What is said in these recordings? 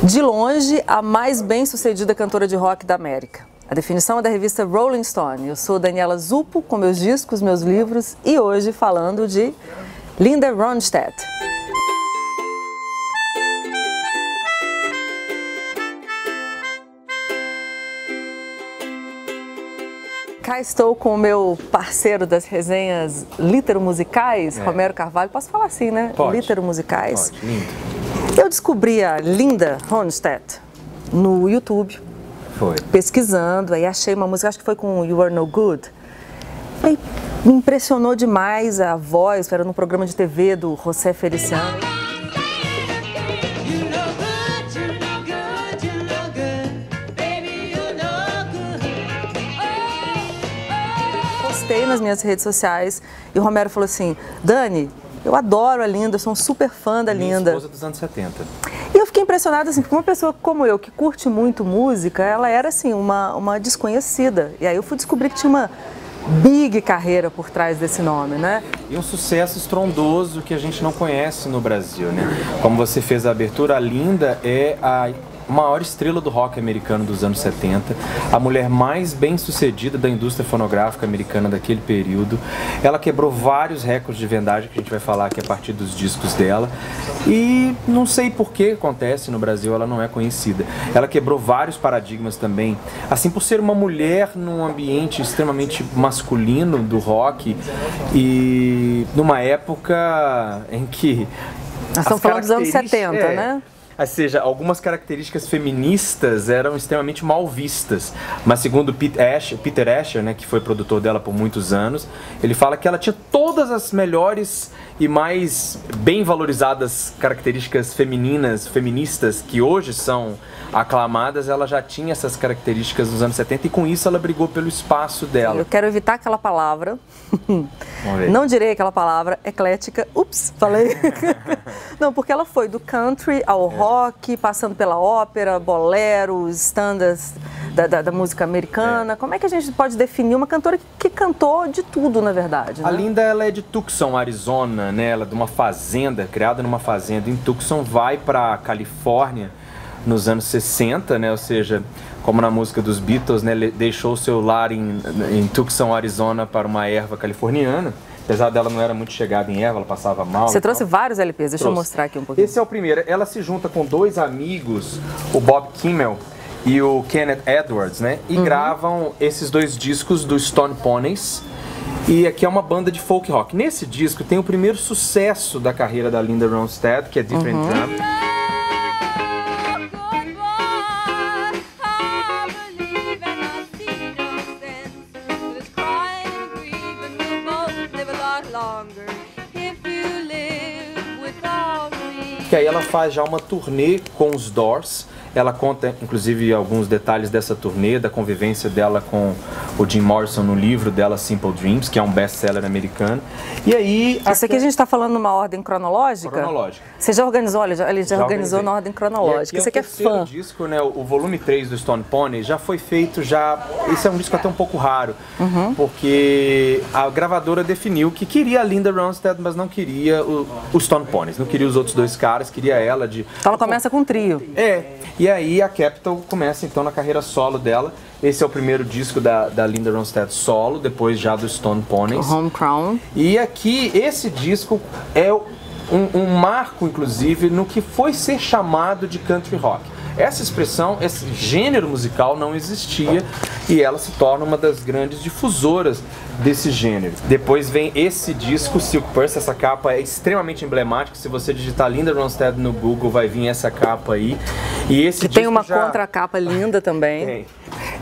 De longe, a mais bem-sucedida cantora de rock da América. A definição é da revista Rolling Stone. Eu sou Daniela Zupo, com meus discos, meus livros, e hoje falando de Linda Ronstadt. Cá estou com o meu parceiro das resenhas litero-musicais, Romero Carvalho. Posso falar assim, né? Pode. Litero-musicais. Pode, lindo. Eu descobri a Linda Ronstadt no YouTube, pesquisando, aí achei uma música, acho que foi com You Are No Good. Aí me impressionou demais a voz, era num programa de TV do José Feliciano. Postei nas minhas redes sociais e o Romero falou assim: Dani, eu adoro a Linda, eu sou um super fã da Linda. Minha esposa dos anos 70. E eu fiquei impressionada, assim, porque uma pessoa como eu, que curte muito música, ela era, assim, uma desconhecida. E aí eu fui descobrir que tinha uma big carreira por trás desse nome, né? E um sucesso estrondoso que a gente não conhece no Brasil, né? Como você fez a abertura, a Linda é a maior estrela do rock americano dos anos 70, a mulher mais bem-sucedida da indústria fonográfica americana daquele período. Ela quebrou vários recordes de vendagem, que a gente vai falar aqui a partir dos discos dela, e não sei por que acontece no Brasil, ela não é conhecida. Ela quebrou vários paradigmas também, assim, por ser uma mulher num ambiente extremamente masculino do rock e numa época em que nós estamos falando dos anos 70, né? Ou seja, algumas características feministas eram extremamente mal vistas, mas segundo Peter Asher, né, que foi produtor dela por muitos anos, ele fala que ela tinha todas as melhores e mais bem valorizadas características feministas que hoje são aclamadas. Ela já tinha essas características nos anos 70 e com isso ela brigou pelo espaço dela. Eu quero evitar aquela palavra, não direi aquela palavra, eclética, ups, falei. Não, porque ela foi do country ao rock, passando pela ópera, bolero, standards da música americana. Como é que a gente pode definir uma cantora que cantou de tudo, na verdade, né? A Linda, ela é de Tucson, Arizona, né? Ela é de uma fazenda, criada numa fazenda em Tucson, vai para Califórnia nos anos 60, né? Ou seja, como na música dos Beatles, né? Ele deixou o seu lar em Tucson, Arizona, para uma erva californiana. Apesar dela não era muito chegada em erva, ela passava mal. Você trouxe vários LPs, deixa eu mostrar aqui um pouquinho. Esse é o primeiro. Ela se junta com dois amigos, o Bob Kimmel e o Kenneth Edwards, né? E gravam esses dois discos do Stone Poneys. E aqui é uma banda de folk rock. Nesse disco tem o primeiro sucesso da carreira da Linda Ronstadt, que é Different Drum. Que aí ela faz já uma turnê com os Doors. Ela conta, inclusive, alguns detalhes dessa turnê, da convivência dela com o Jim Morrison no livro dela, Simple Dreams, que é um best-seller americano. E aí... Isso aqui a gente está falando numa ordem cronológica? Cronológica. Você já organizou, olha, ele já organizou na ordem cronológica. Você que é fã. O disco, né, o volume 3 do Stone Pony já foi feito Esse é um disco até um pouco raro, porque a gravadora definiu que queria a Linda Ronstadt, mas não queria o Stone Poneys, não queria os outros dois caras, queria ela de... Então ela começa com um trio. E aí a Capitol começa então na carreira solo dela. Esse é o primeiro disco da Linda Ronstadt solo, depois já do Stone Poneys. Home Crown. E aqui, esse disco é um marco, inclusive, no que foi ser chamado de country rock. Essa expressão, esse gênero musical não existia e ela se torna uma das grandes difusoras desse gênero. Depois vem esse disco, Silk Purse, essa capa é extremamente emblemática. Se você digitar Linda Ronstadt no Google, vai vir essa capa aí. E esse que tem uma contracapa linda também. Tem.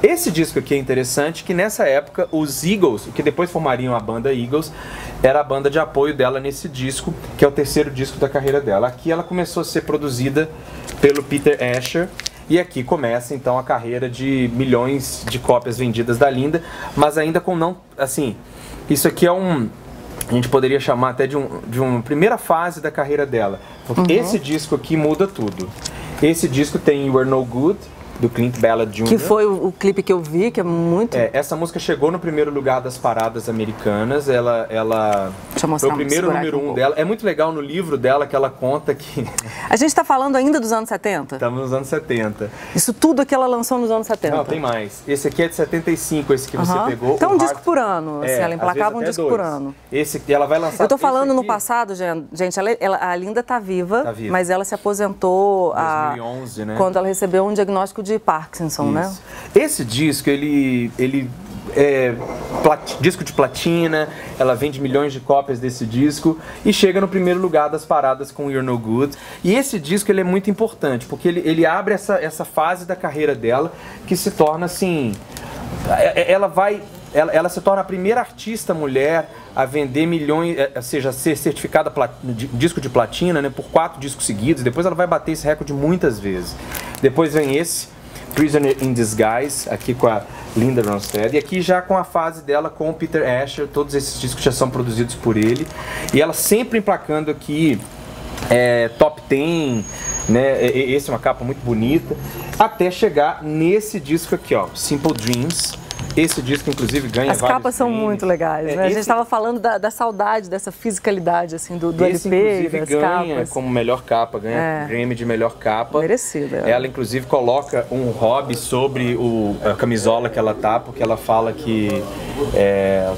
Esse disco aqui é interessante, que nessa época os Eagles, que depois formariam a banda Eagles, era a banda de apoio dela nesse disco, que é o terceiro disco da carreira dela. Aqui ela começou a ser produzida pelo Peter Asher, e aqui começa então a carreira de milhões de cópias vendidas da Linda, mas ainda com não, assim, isso aqui é a gente poderia chamar até de uma primeira fase da carreira dela, porque esse disco aqui muda tudo. Esse disco tem You Are No Good, do Clint Ballard Jr. Que foi o clipe que eu vi, que é muito... essa música chegou no primeiro lugar das paradas americanas, ela foi o primeiro número 1 dela. É muito legal no livro dela que ela conta que... A gente está falando ainda dos anos 70? Estamos nos anos 70. Isso tudo que ela lançou nos anos 70? Não, tem mais. Esse aqui é de 75, esse que você pegou. Então um disco por ano, assim, ela emplacava um disco por ano. Esse que ela vai lançar... Eu tô falando no passado, gente, a Linda tá viva, mas ela se aposentou... 2011, né? Quando ela recebeu um diagnóstico de Parkinson, né? Esse disco, ele é disco de platina, ela vende milhões de cópias desse disco e chega no primeiro lugar das paradas com You're No Good. E esse disco ele é muito importante, porque ele abre essa fase da carreira dela que se torna assim... Ela se torna a primeira artista mulher a vender milhões, ou seja, ser certificada disco de platina, né, por 4 discos seguidos. Depois ela vai bater esse recorde muitas vezes. Depois vem esse, Prisoner in Disguise, aqui com a Linda Ronstadt, e aqui já com a fase dela com o Peter Asher. Todos esses discos já são produzidos por ele. E ela sempre emplacando aqui top 10, né? Esse é uma capa muito bonita, até chegar nesse disco aqui, ó, Simple Dreams. Esse disco, inclusive, ganha vários prêmios. As capas são muito legais, né? A gente estava falando da saudade, dessa fisicalidade, assim, do esse, LP, inclusive, das ganha capas. Como melhor capa, ganha Grammy de melhor capa. Merecido. Ela, inclusive, coloca um hobby sobre a camisola que ela tá, porque ela fala que ela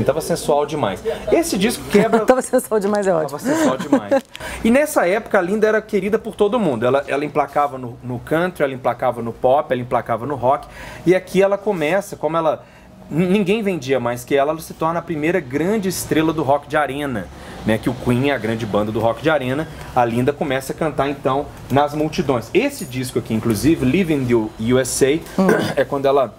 tava sensual demais. Esse disco quebra... Tava sensual demais, é ótimo. Tava sensual demais. E nessa época, a Linda era querida por todo mundo. Ela emplacava no country, ela emplacava no pop, ela emplacava no rock. E aqui ela começa, como ela... Ninguém vendia mais que ela se torna a primeira grande estrela do rock de arena, né? Que o Queen é a grande banda do rock de arena. A Linda começa a cantar, então, nas multidões. Esse disco aqui, inclusive, Live in the USA, é quando ela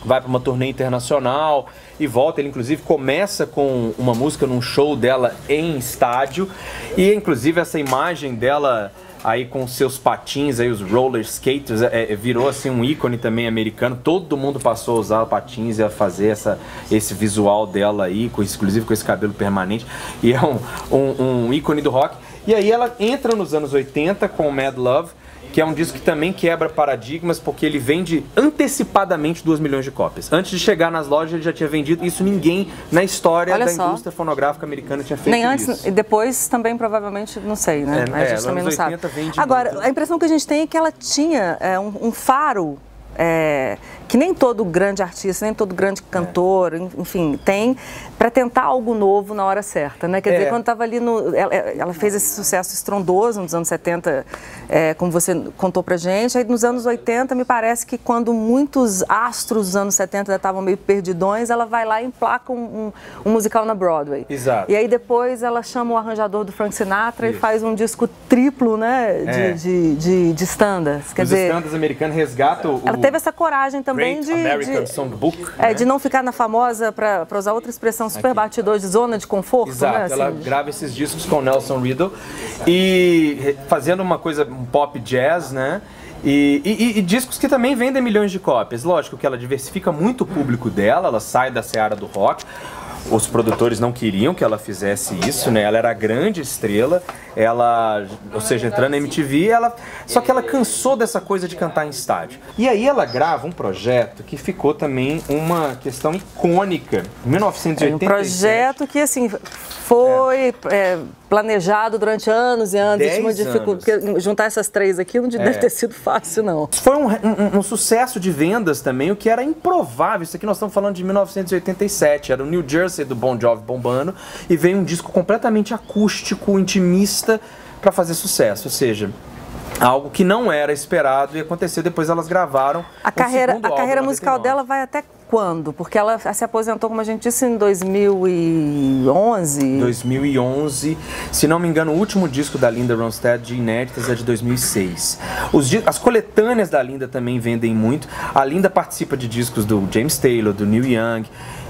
vai para uma turnê internacional e volta. Ele, inclusive, começa com uma música num show dela em estádio. E, inclusive, essa imagem dela... aí com seus patins, aí os roller skaters, virou assim um ícone também americano. Todo mundo passou a usar patins e a fazer esse visual dela aí, inclusive com esse cabelo permanente. E é um ícone do rock. E aí ela entra nos anos 80 com Mad Love, que é um disco que também quebra paradigmas, porque ele vende antecipadamente 2 milhões de cópias. Antes de chegar nas lojas, ele já tinha vendido. Isso ninguém na história da indústria fonográfica americana tinha feito. Nem antes, isso. E depois também provavelmente, não sei, né? A gente também não sabe. Agora, muito. A impressão que a gente tem é que ela tinha um faro... que nem todo grande artista, nem todo grande cantor, enfim, tem para tentar algo novo na hora certa, né? Quer dizer, quando estava ali ela fez esse sucesso estrondoso nos anos 70, como você contou pra gente, aí nos anos 80 me parece que quando muitos astros dos anos 70 já estavam meio perdidões, ela vai lá e emplaca um musical na Broadway. Exato. E aí depois ela chama o arranjador do Frank Sinatra e faz um disco triplo, né, de standards. Quer dizer, standards americanos resgatam ela teve essa coragem também American Songbook, de não ficar na famosa, para usar outra expressão, super batidor de zona de conforto. Exato, né? Assim. Ela grava esses discos com Nelson Riddle e fazendo uma coisa, um pop jazz, né? E discos que também vendem milhões de cópias. Lógico que ela diversifica muito o público dela, ela sai da seara do rock. Os produtores não queriam que ela fizesse isso, né? Ela era a grande estrela, ou seja, entrando na MTV, só que ela cansou dessa coisa de cantar em estádio. E aí ela grava um projeto que ficou também uma questão icônica, em 1987. Um projeto que, assim, foi planejado durante anos e anos. Porque juntar essas três aqui não deve ter sido fácil, não. Foi um sucesso de vendas também, o que era improvável. Isso aqui nós estamos falando de 1987, era o New Jersey do Bon Jovi bombando, e veio um disco completamente acústico, intimista, para fazer sucesso, ou seja, algo que não era esperado e aconteceu. Depois elas gravaram a carreira musical dela vai até quando? Porque ela se aposentou, como a gente disse, em 2011. 2011, se não me engano, o último disco da Linda Ronstadt de inéditas é de 2006. As coletâneas da Linda também vendem muito. A Linda participa de discos do James Taylor, do Neil Young.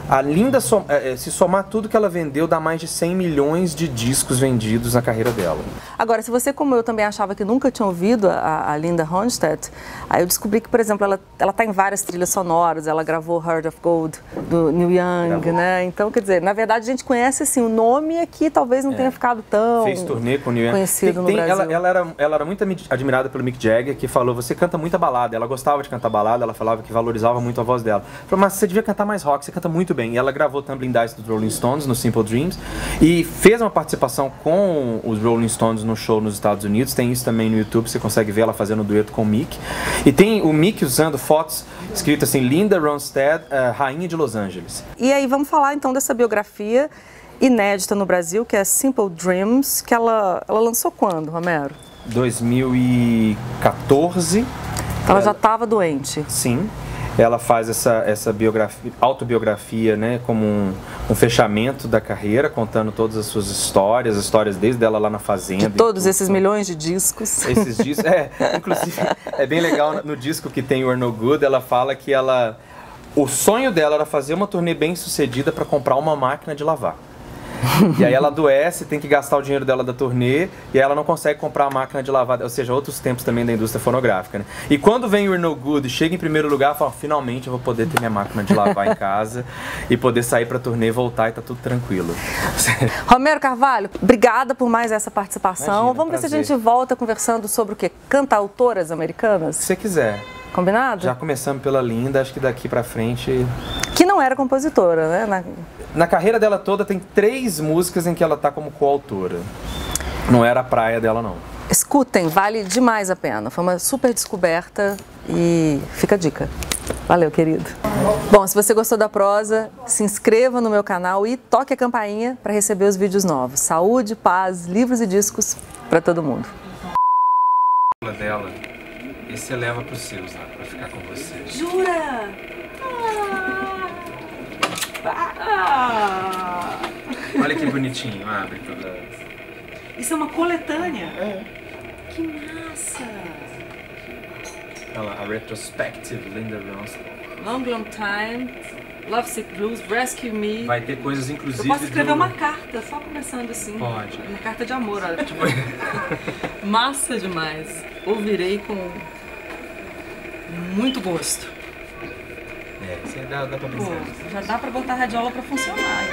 A Linda, se somar tudo que ela vendeu, dá mais de 100 milhões de discos vendidos na carreira dela. Agora, se você, como eu, também achava que nunca tinha ouvido a Linda Ronstadt, aí eu descobri que, por exemplo, ela tá em várias trilhas sonoras, ela gravou Heart of Gold, do Neil Young, né? Então, quer dizer, na verdade, a gente conhece, assim, o nome aqui talvez não tenha ficado tão Fez turnê com o Neil Young. Conhecido no Brasil. Ela era muito admirada pelo Mick Jagger, que falou, você canta muita balada. Ela gostava de cantar balada, ela falava que valorizava muito a voz dela. Falou, mas você devia cantar mais rock, você canta muito bem. E ela gravou Tumbling Dice dos Rolling Stones no Simple Dreams e fez uma participação com os Rolling Stones no show nos Estados Unidos. Tem isso também no YouTube, você consegue ver ela fazendo um dueto com o Mick. E tem o Mick usando fotos escritas assim, Linda Ronstadt, Rainha de Los Angeles. E aí vamos falar então dessa biografia inédita no Brasil, que é Simple Dreams, que ela lançou quando, Romero? 2014. Ela já estava doente. Sim. Ela faz essa biografia, autobiografia, né, como um fechamento da carreira, contando todas as suas histórias, as histórias desde ela lá na fazenda. De todos esses milhões de discos. Esses discos, inclusive, é bem legal no disco que tem You're No Good, ela fala que o sonho dela era fazer uma turnê bem sucedida para comprar uma máquina de lavar. E aí ela adoece, tem que gastar o dinheiro dela da turnê e aí ela não consegue comprar a máquina de lavar, ou seja, outros tempos também da indústria fonográfica, né? E quando vem o You're No Good e chega em primeiro lugar, ela fala, finalmente eu vou poder ter minha máquina de lavar em casa e poder sair pra turnê e voltar e tá tudo tranquilo. Romero Carvalho, obrigada por mais essa participação. Imagina, vamos ver se a gente volta conversando sobre o quê? Cantautoras americanas? Se você quiser. Combinado? Já começamos pela Linda, acho que daqui pra frente... Que não era compositora, né? Na carreira dela toda tem 3 músicas em que ela tá como coautora. Não era a praia dela, não. Escutem, vale demais a pena. Foi uma super descoberta e fica a dica. Valeu, querido. Bom, se você gostou da prosa, se inscreva no meu canal e toque a campainha para receber os vídeos novos. Saúde, paz, livros e discos para todo mundo. Dela, e você leva pros seus lá, pra ficar com você. Jura? Olha que bonitinho, abre toda. Isso é uma coletânea? É. Que massa! Olha lá, a retrospective Linda Ronstadt. Long Time, Lovesick Blues, Rescue Me. Vai ter coisas inclusive. Eu posso escrever uma carta, só começando assim. Pode. Uma carta de amor, olha. Tipo... Massa demais. Ouvirei com muito gosto. Isso aí dá pra pensar. Pô, já dá pra botar a radiola pra funcionar.